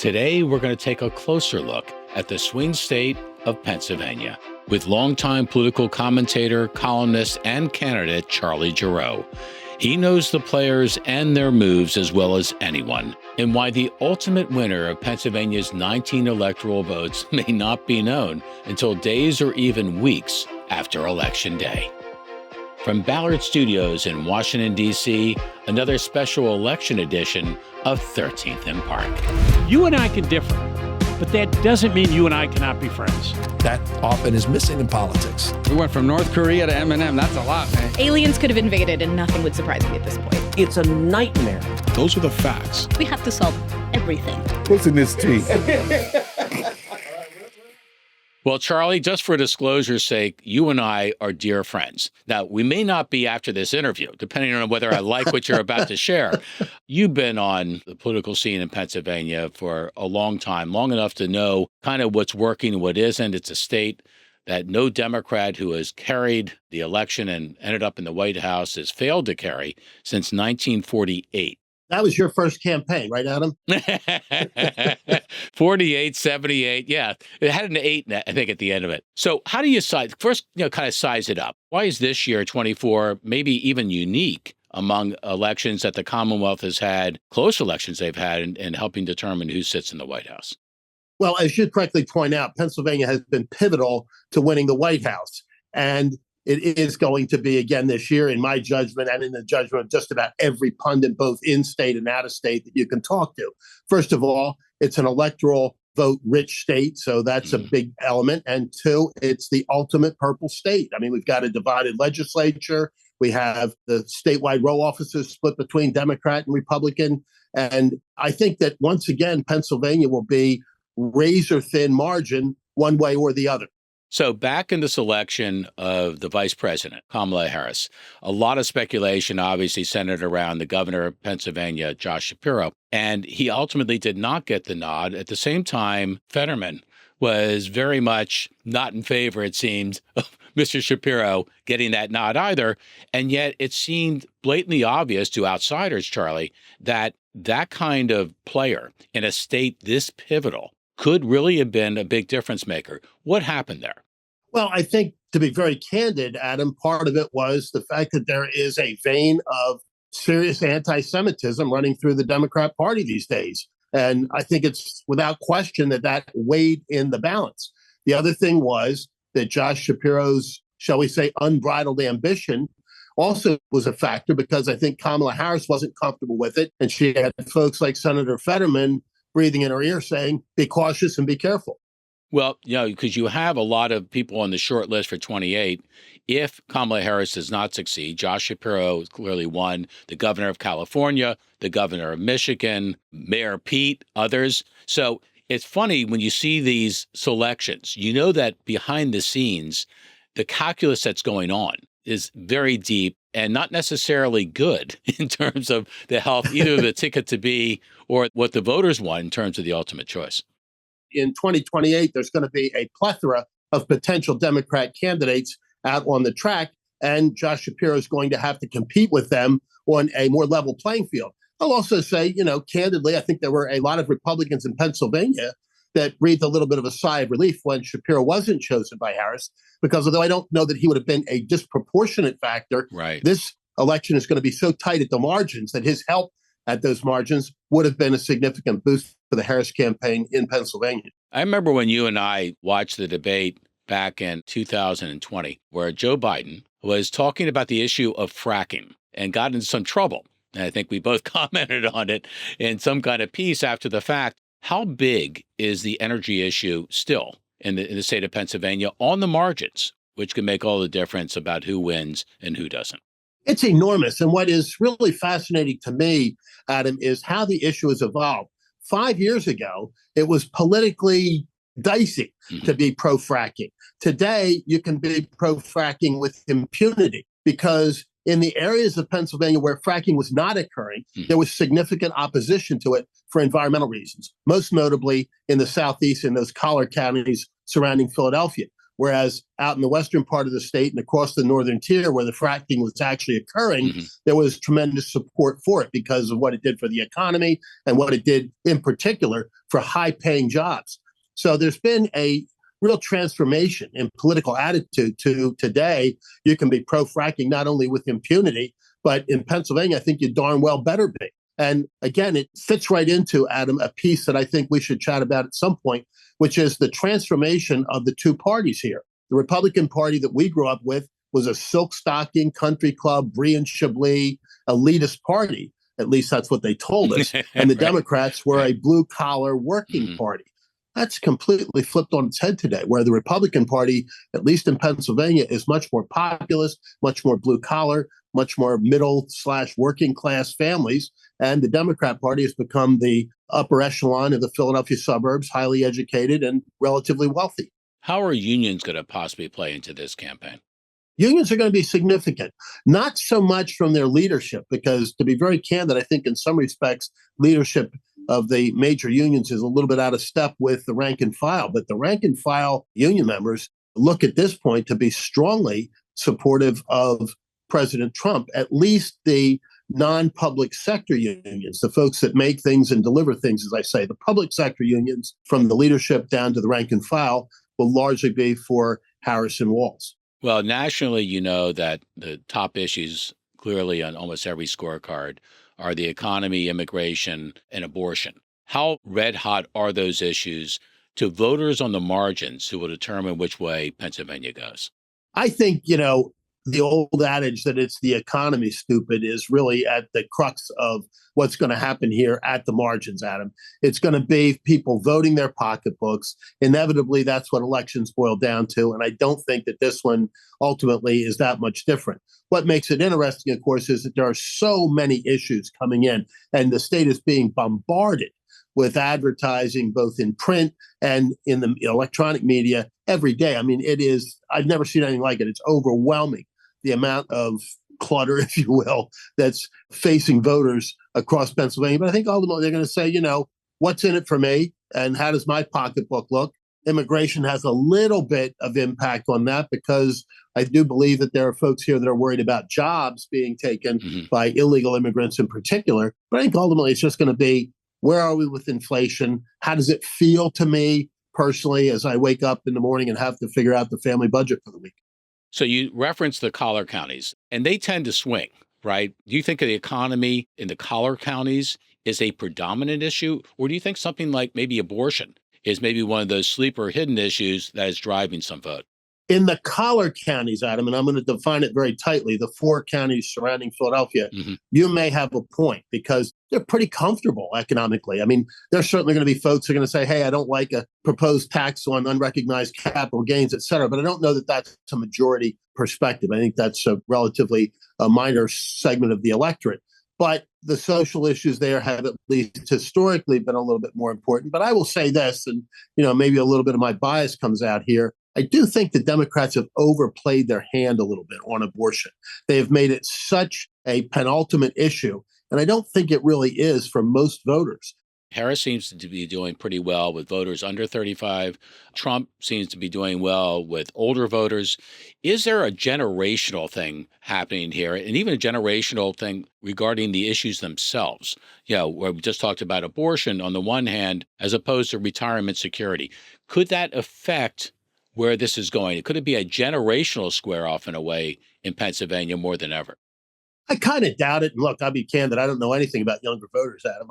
Today, we're going to take a closer look at the swing state of Pennsylvania with longtime political commentator, columnist, and candidate Charlie Gerow. He knows the players and their moves as well as anyone, and why the ultimate winner of Pennsylvania's 19 electoral votes may not be known until days or even weeks after Election Day. From Ballot Studios in Washington, D.C., another special election edition of 13th and Park. You and I can differ, but that doesn't mean you and I cannot be friends. That often is missing in politics. We went from North Korea to M&M. That's a lot, man. Aliens could have invaded and nothing would surprise me at this point. It's a nightmare. Those are the facts. We have to solve everything. What's in this tea? Well, Charlie, just for disclosure's sake, you and I are dear friends. Now, we may not be after this interview, depending on whether I like what you're about to share. You've been on the political scene in Pennsylvania for a long time, long enough to know kind of what's working and what isn't. It's a state that no Democrat who has carried the election and ended up in the White House has failed to carry since 1948. That was your first campaign, right, Adam? 48, 78. Yeah, it had an 8, I think, at the end of it. So how do you size, first, kind of size it up? Why is this year, 24, maybe even unique among elections that the Commonwealth has had, close elections they've had in helping determine who sits in the White House? Well, as you correctly point out, Pennsylvania has been pivotal to winning the White House. And it is going to be again this year, in my judgment, and in the judgment of just about every pundit, both in state and out of state, that you can talk to. First of all, it's an electoral vote rich state, so that's a big element. And two, it's the ultimate purple state. I mean, we've got a divided legislature. We have the statewide row offices split between Democrat and Republican. And I think that once again, Pennsylvania will be razor thin margin one way or the other. So back in this election of the vice president, Kamala Harris, a lot of speculation obviously centered around the governor of Pennsylvania, Josh Shapiro, and he ultimately did not get the nod. At the same time, Fetterman was very much not in favor, it seemed, of Mr. Shapiro getting that nod either. And yet it seemed blatantly obvious to outsiders, Charlie, that that kind of player in a state this pivotal could really have been a big difference maker. What happened there? Well, I think, to be very candid, Adam, part of it was the fact that there is a vein of serious anti-Semitism running through the Democrat Party these days. And I think it's without question that weighed in the balance. The other thing was that Josh Shapiro's, shall we say, unbridled ambition also was a factor, because I think Kamala Harris wasn't comfortable with it. And she had folks like Senator Fetterman breathing in her ear saying, be cautious and be careful. Well, because you have a lot of people on the short list for 28. If Kamala Harris does not succeed, Josh Shapiro clearly won, the governor of California, the governor of Michigan, Mayor Pete, others. So it's funny when you see these selections, you know that behind the scenes, the calculus that's going on is very deep and not necessarily good in terms of the health, either the ticket to be or what the voters want in terms of the ultimate choice. In 2028, there's going to be a plethora of potential Democrat candidates out on the track, and Josh Shapiro is going to have to compete with them on a more level playing field. I'll also say, candidly, I think there were a lot of Republicans in Pennsylvania that breathed a little bit of a sigh of relief when Shapiro wasn't chosen by Harris, because although I don't know that he would have been a disproportionate factor, right, this election is going to be so tight at the margins that his help at those margins would have been a significant boost for the Harris campaign in Pennsylvania. I remember when you and I watched the debate back in 2020, where Joe Biden was talking about the issue of fracking and got into some trouble. And I think we both commented on it in some kind of piece after the fact. How big is the energy issue still in the state of Pennsylvania on the margins, which can make all the difference about who wins and who doesn't? It's enormous. And what is really fascinating to me, Adam, is how the issue has evolved. 5 years ago, it was politically dicey to be pro-fracking. Today, you can be pro-fracking with impunity, because in the areas of Pennsylvania where fracking was not occurring, there was significant opposition to it for environmental reasons, most notably in the southeast, in those collar counties surrounding Philadelphia. Whereas out in the western part of the state and across the northern tier where the fracking was actually occurring, there was tremendous support for it because of what it did for the economy and what it did in particular for high-paying jobs. So there's been a real transformation in political attitude to today. You can be pro-fracking not only with impunity, but in Pennsylvania, I think you darn well better be. And again, it fits right into, Adam, a piece that I think we should chat about at some point, which is the transformation of the two parties here. The Republican Party that we grew up with was a silk stocking, country club, brie and chablis, elitist party. At least that's what they told us. And the Democrats were a blue-collar working party. That's completely flipped on its head today, where the Republican Party, at least in Pennsylvania, is much more populist, much more blue-collar, much more middle/working class families. And the Democrat Party has become the upper echelon of the Philadelphia suburbs, highly educated and relatively wealthy. How are unions going to possibly play into this campaign? Unions are going to be significant, not so much from their leadership, because to be very candid, I think in some respects, leadership of the major unions is a little bit out of step with the rank and file. But the rank and file union members look at this point to be strongly supportive of President Trump, at least the non-public sector unions, the folks that make things and deliver things, as I say. The public sector unions, from the leadership down to the rank and file, will largely be for Harris and Walz. Well, nationally, you know that the top issues clearly on almost every scorecard are the economy, immigration, and abortion. How red hot are those issues to voters on the margins who will determine which way Pennsylvania goes? I think, the old adage that it's the economy, stupid, is really at the crux of what's going to happen here at the margins, Adam. It's going to be people voting their pocketbooks. Inevitably, that's what elections boil down to. And I don't think that this one ultimately is that much different. What makes it interesting, of course, is that there are so many issues coming in, and the state is being bombarded with advertising, both in print and in the electronic media every day. I mean, I've never seen anything like it. It's overwhelming, the amount of clutter, if you will, that's facing voters across Pennsylvania. But I think ultimately they're going to say, what's in it for me and how does my pocketbook look? Immigration has a little bit of impact on that because I do believe that there are folks here that are worried about jobs being taken by illegal immigrants in particular. But I think ultimately it's just going to be, where are we with inflation? How does it feel to me personally as I wake up in the morning and have to figure out the family budget for the week? So you referenced the collar counties, and they tend to swing, right? Do you think the economy in the collar counties is a predominant issue, or do you think something like maybe abortion is maybe one of those sleeper hidden issues that is driving some vote? In the collar counties, Adam, and I'm going to define it very tightly, the 4 counties surrounding Philadelphia, you may have a point because they're pretty comfortable economically. I mean, there's certainly going to be folks who are going to say, hey, I don't like a proposed tax on unrecognized capital gains, et cetera. But I don't know that that's a majority perspective. I think that's a relatively minor segment of the electorate. But the social issues there have at least historically been a little bit more important. But I will say this, and maybe a little bit of my bias comes out here. I do think the Democrats have overplayed their hand a little bit on abortion. They have made it such a penultimate issue, and I don't think it really is for most voters. Harris seems to be doing pretty well with voters under 35. Trump seems to be doing well with older voters. Is there a generational thing happening here, and even a generational thing regarding the issues themselves? Where we just talked about abortion on the one hand, as opposed to retirement security. Could that affect where this is going? Could it be a generational square off in a way in Pennsylvania more than ever? I kind of doubt it. And look, I'll be candid. I don't know anything about younger voters, Adam.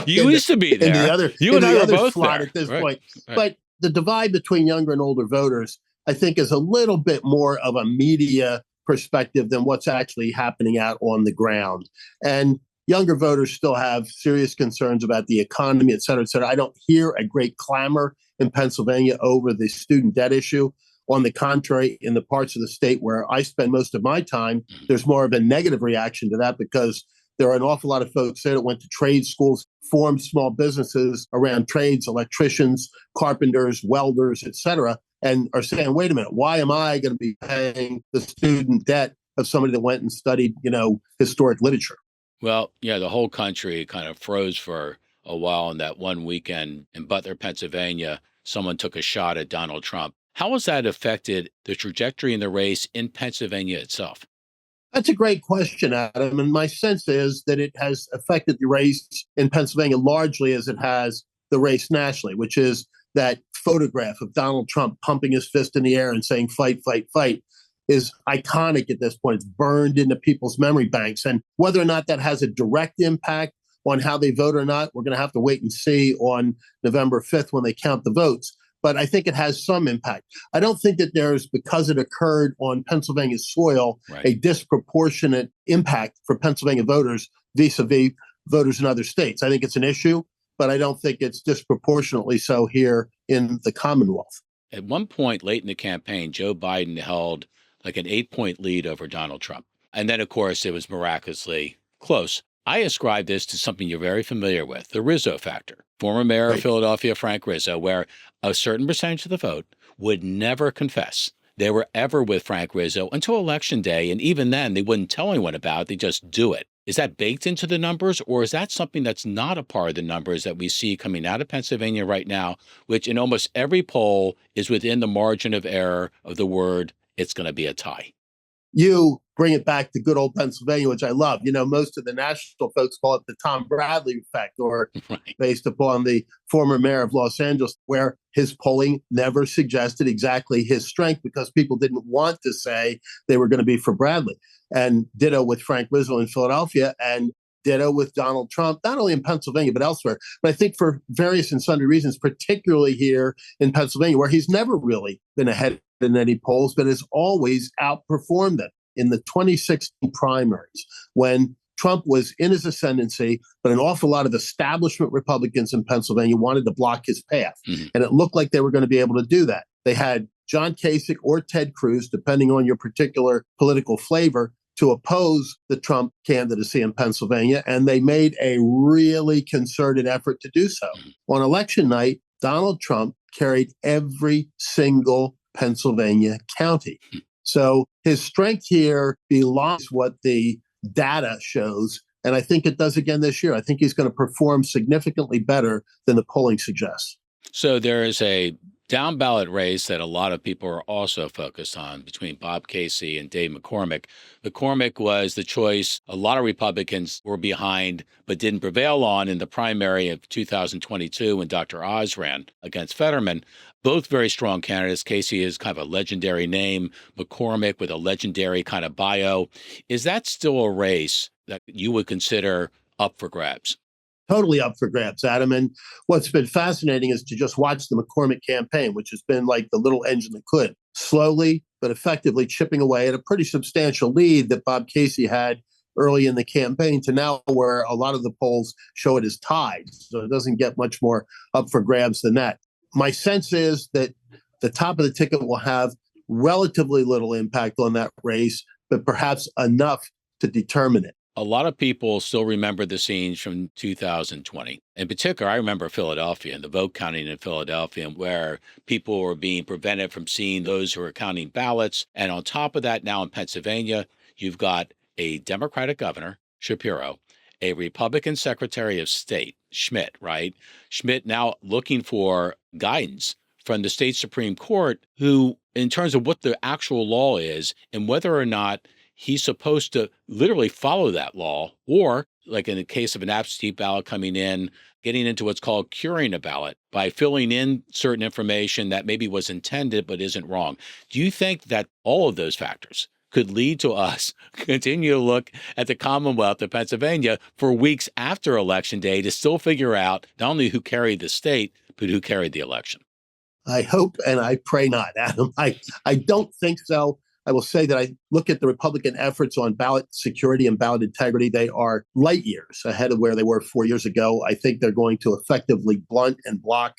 You used to be there. You and I were both there at this point. Right. But the divide between younger and older voters, I think, is a little bit more of a media perspective than what's actually happening out on the ground. And younger voters still have serious concerns about the economy, et cetera, et cetera. I don't hear a great clamor in Pennsylvania over the student debt issue. On the contrary, in the parts of the state where I spend most of my time, there's more of a negative reaction to that because there are an awful lot of folks there that went to trade schools, formed small businesses around trades, electricians, carpenters, welders, et cetera, and are saying, wait a minute, why am I going to be paying the student debt of somebody that went and studied, historic literature? Well, the whole country kind of froze for a while on that one weekend in Butler, Pennsylvania. Someone took a shot at Donald Trump. How has that affected the trajectory in the race in Pennsylvania itself? That's a great question, Adam. And my sense is that it has affected the race in Pennsylvania largely as it has the race nationally, which is that photograph of Donald Trump pumping his fist in the air and saying, fight, fight, fight, is iconic at this point. It's burned into people's memory banks. And whether or not that has a direct impact on how they vote or not, we're going to have to wait and see on November 5th when they count the votes. But I think it has some impact. I don't think that there's, because it occurred on Pennsylvania soil, a disproportionate impact for Pennsylvania voters vis-a-vis voters in other states. I think it's an issue, but I don't think it's disproportionately so here in the Commonwealth. At one point late in the campaign, Joe Biden held like an 8-point lead over Donald Trump. And then, of course, it was miraculously close. I ascribe this to something you're very familiar with, the Rizzo factor. Former mayor of Philadelphia, Frank Rizzo, where a certain percentage of the vote would never confess they were ever with Frank Rizzo until Election Day. And even then, they wouldn't tell anyone about it. They just do it. Is that baked into the numbers, or is that something that's not a part of the numbers that we see coming out of Pennsylvania right now, which in almost every poll is within the margin of error of the word, it's going to be a tie? You bring it back to good old Pennsylvania, which I love. You know, most of the national folks call it the Tom Bradley effect, or based upon the former mayor of Los Angeles, where his polling never suggested exactly his strength because people didn't want to say they were going to be for Bradley. And ditto with Frank Rizzo in Philadelphia, and ditto with Donald Trump, not only in Pennsylvania, but elsewhere. But I think for various and sundry reasons, particularly here in Pennsylvania, where he's never really been ahead in any polls, but has always outperformed them. In the 2016 primaries, when Trump was in his ascendancy, but an awful lot of establishment Republicans in Pennsylvania wanted to block his path. And it looked like they were going to be able to do that. They had John Kasich or Ted Cruz, depending on your particular political flavor, to oppose the Trump candidacy in Pennsylvania. And they made a really concerted effort to do so. On election night, Donald Trump carried every single Pennsylvania county. So his strength here belies what the data shows. And I think it does again this year. I think he's going to perform significantly better than the polling suggests. So there is a down ballot race that a lot of people are also focused on between Bob Casey and Dave McCormick. McCormick was the choice a lot of Republicans were behind but didn't prevail on in the primary of 2022 when Dr. Oz ran against Fetterman. Both very strong candidates. Casey is kind of a legendary name, McCormick with a legendary kind of bio. Is that still a race that you would consider up for grabs? Totally up for grabs, Adam. And what's been fascinating is to just watch the McCormick campaign, which has been like the little engine that could, slowly but effectively chipping away at a pretty substantial lead that Bob Casey had early in the campaign, to now where a lot of the polls show it as tied. So it doesn't get much more up for grabs than that. My sense is that the top of the ticket will have relatively little impact on that race, but perhaps enough to determine it. A lot of people still remember the scenes from 2020. In particular, I remember Philadelphia and the vote counting in Philadelphia, where people were being prevented from seeing those who were counting ballots. And on top of that, now in Pennsylvania, you've got a Democratic governor, Shapiro, a Republican Secretary of State, Schmidt, right? Schmidt now looking for guidance from the state Supreme Court, who, in terms of what the actual law is and whether or not he's supposed to literally follow that law, or, like in the case of an absentee ballot coming in, getting into what's called curing a ballot by filling in certain information that maybe was intended but isn't wrong. Do you think that all of those factors could lead to us continue to look at the Commonwealth of Pennsylvania for weeks after Election Day to still figure out not only who carried the state, but who carried the election? I hope and I pray not, Adam. I don't think so. I will say that I look at the Republican efforts on ballot security and ballot integrity. They are light years ahead of where they were 4 years ago. I think they're going to effectively blunt and block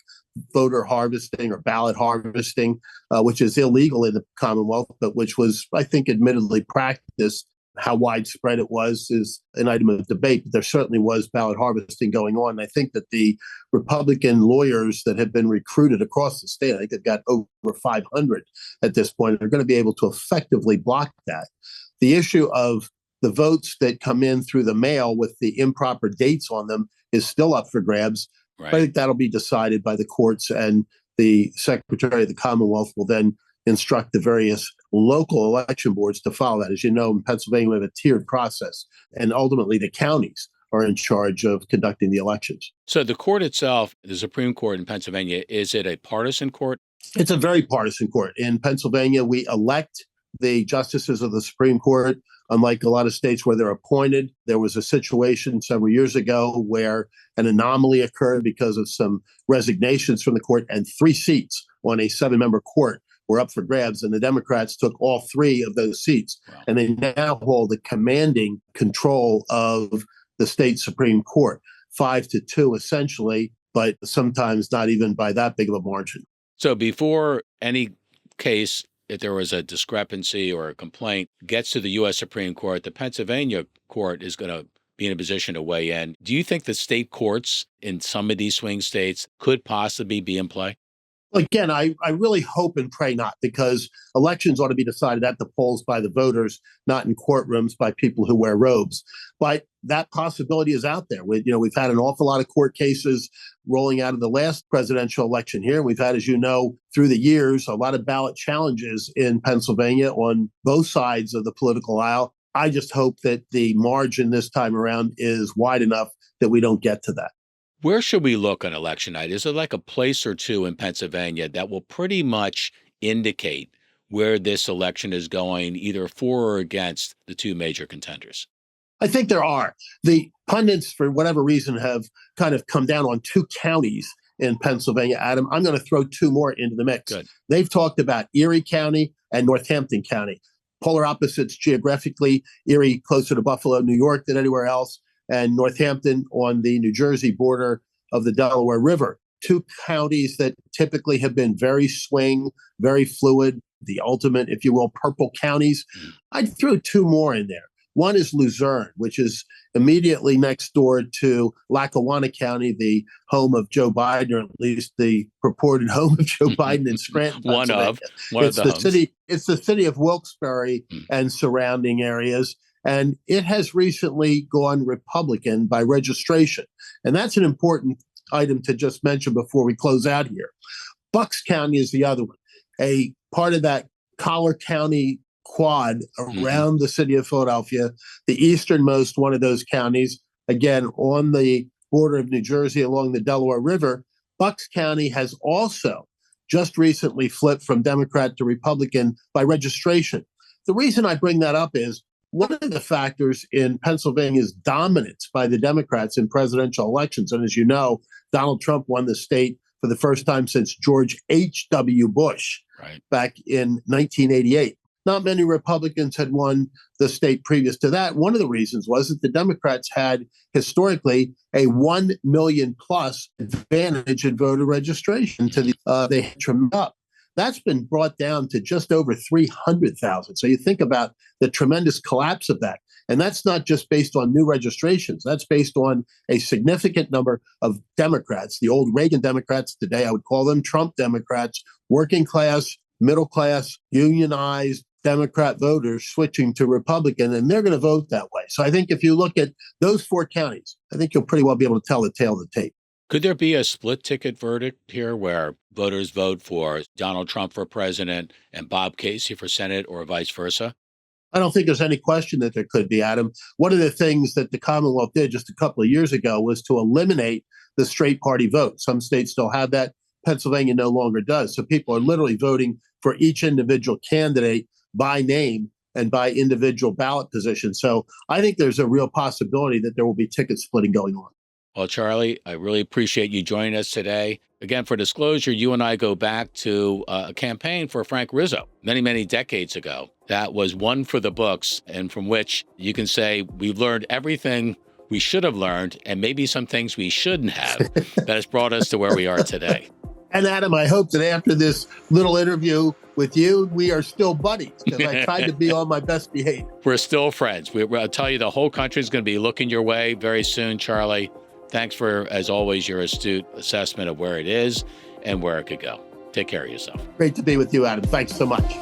voter harvesting or ballot harvesting, which is illegal in the Commonwealth, but which was, I think, admittedly practiced. How widespread it was is an item of debate, but there certainly was ballot harvesting going on. I think that the Republican lawyers that have been recruited across the state, I think they've got over 500 at this point, are going to be able to effectively block that. The issue of the votes that come in through the mail with the improper dates on them is still up for grabs. Right. I think that'll be decided by the courts, and the Secretary of the Commonwealth will then instruct the various local election boards to follow that. As you know, in Pennsylvania, we have a tiered process, and ultimately the counties are in charge of conducting the elections. So the court itself, the Supreme Court in Pennsylvania, is it a partisan court? It's a very partisan court. In Pennsylvania, we elect the justices of the Supreme Court. Unlike a lot of states where they're appointed, there was a situation several years ago where an anomaly occurred because of some resignations from the court, and 3 seats on a 7-member court were up for grabs, and the Democrats took all 3 of those seats. Wow. And they now hold the commanding control of the state Supreme Court, 5-2 essentially, but sometimes not even by that big of a margin. So before any case, if there was a discrepancy or a complaint, gets to the U.S. Supreme Court, the Pennsylvania court is going to be in a position to weigh in. Do you think the state courts in some of these swing states could possibly be in play? Again, I really hope and pray not, because elections ought to be decided at the polls by the voters, not in courtrooms by people who wear robes. But that possibility is out there. We've had an awful lot of court cases rolling out of the last presidential election here. We've had, as you know, through the years, a lot of ballot challenges in Pennsylvania on both sides of the political aisle. I just hope that the margin this time around is wide enough that we don't get to that. Where should we look on election night? Is it like a place or two in Pennsylvania that will pretty much indicate where this election is going, either for or against the 2 major contenders? I think there are. The pundits, for whatever reason, have kind of come down on 2 counties in Pennsylvania, Adam. I'm going to throw 2 more into the mix. Good. They've talked about Erie County and Northampton County. Polar opposites geographically, Erie closer to Buffalo, New York than anywhere else, and Northampton on the New Jersey border of the Delaware River. 2 counties that typically have been very swing, very fluid, the ultimate, if you will, purple counties. I'd throw 2 more in there. One is Luzerne, which is immediately next door to Lackawanna County, the home of Joe Biden, or at least the purported home of Joe Biden in Scranton. One of the city. It's the city of Wilkes-Barre and surrounding areas. And it has recently gone Republican by registration. And that's an important item to just mention before we close out here. Bucks County is the other one, a part of that Collar County quad around the city of Philadelphia, the easternmost one of those counties, again, on the border of New Jersey along the Delaware River. Bucks County has also just recently flipped from Democrat to Republican by registration. The reason I bring that up is one of the factors in Pennsylvania's dominance by the Democrats in presidential elections, and as you know, Donald Trump won the state for the first time since George H.W. Bush back in 1988. Not many Republicans had won the state previous to that. One of the reasons was that the Democrats had historically a 1 million plus advantage in voter registration to they had trimmed up. That's been brought down to just over 300,000. So you think about the tremendous collapse of that. And that's not just based on new registrations. That's based on a significant number of Democrats, the old Reagan Democrats today, I would call them Trump Democrats, working class, middle class, unionized Democrat voters switching to Republican, and they're going to vote that way. So I think if you look at those 4 counties, I think you'll pretty well be able to tell the tale of the tape. Could there be a split ticket verdict here where voters vote for Donald Trump for president and Bob Casey for Senate, or vice versa? I don't think there's any question that there could be, Adam. One of the things that the Commonwealth did just a couple of years ago was to eliminate the straight party vote. Some states still have that. Pennsylvania no longer does. So people are literally voting for each individual candidate by name and by individual ballot position. So I think there's a real possibility that there will be ticket splitting going on. Well, Charlie, I really appreciate you joining us today. Again, for disclosure, you and I go back to a campaign for Frank Rizzo many, many decades ago. That was one for the books, and from which you can say we've learned everything we should have learned, and maybe some things we shouldn't have, that has brought us to where we are today. And Adam, I hope that after this little interview with you, we are still buddies, because I tried to be on my best behavior. We're still friends. I'll tell you, the whole country is going to be looking your way very soon, Charlie. Thanks for, as always, your astute assessment of where it is and where it could go. Take care of yourself. Great to be with you, Adam. Thanks so much.